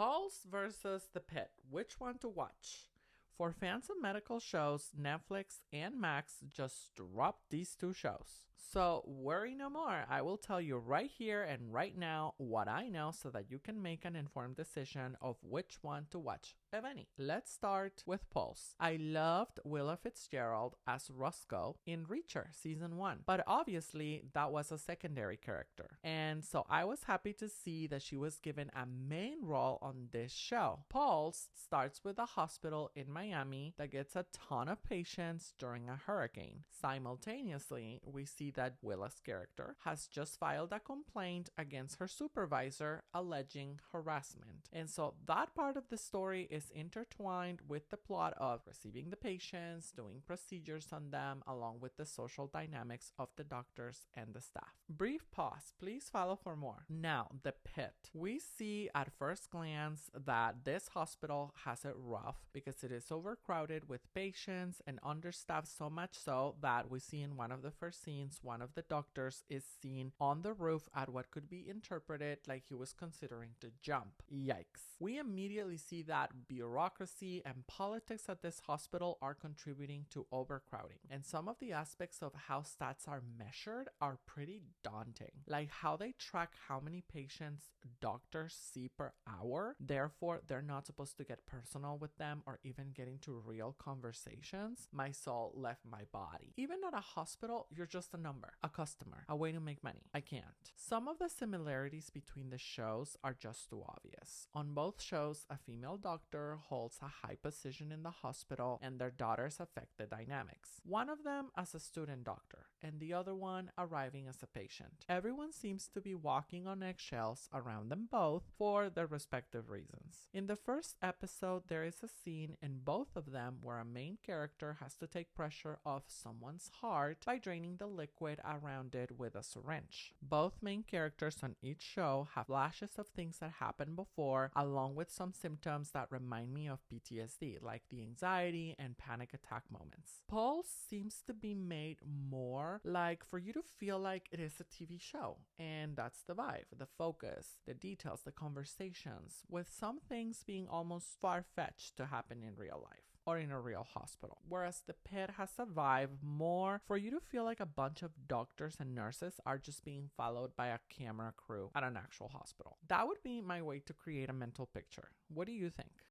Pulse versus The Pitt. Which one to watch? For fans of medical shows, Netflix and Max just dropped these two shows. So worry no more. I will tell you right here and right now what I know so that you can make an informed decision of which one to watch, if any. Let's start with Pulse. I loved Willa Fitzgerald as Roscoe in Reacher season 1, but obviously that was a secondary character. And so I was happy to see that she was given a main role on this show. Pulse starts with a hospital in Miami that gets a ton of patients during a hurricane. Simultaneously, we see that Willa's character has just filed a complaint against her supervisor alleging harassment. And so that part of the story is intertwined with the plot of receiving the patients, doing procedures on them, along with the social dynamics of the doctors and the staff. Brief pause, please follow for more. Now, The Pitt. We see at first glance that this hospital has it rough because it is overcrowded with patients and understaffed, so much so that we see in one of the first scenes, one of the doctors is seen on the roof at what could be interpreted like he was considering to jump. Yikes. We immediately see that bureaucracy and politics at this hospital are contributing to overcrowding. And some of the aspects of how stats are measured are pretty daunting. Like how they track how many patients doctors see per hour. Therefore, they're not supposed to get personal with them or even get into real conversations. My soul left my body. Even at a hospital, you're just a number, a customer, a way to make money. I can't. Some of the similarities between the shows are just too obvious. On both shows, a female doctor holds a high position in the hospital and their daughters affect the dynamics. One of them as a student doctor and the other one arriving as a patient. Everyone seems to be walking on eggshells around them both for their respective reasons. In the first episode, there is a scene in both of them where a main character has to take pressure off someone's heart by draining the liquid around it with a syringe. Both main characters on each show have flashes of things that happened before, along with some symptoms that remind me of PTSD, like the anxiety and panic attack moments. Pulse seems to be made more like for you to feel like it is a TV show, and that's the vibe, the focus, the details, the conversations, with some things being almost far-fetched to happen in real life or in a real hospital. Whereas The Pitt has a vibe more for you to feel like a bunch of doctors and nurses are just being followed by a camera crew at an actual hospital. That would be my way to create a mental picture. What do you think?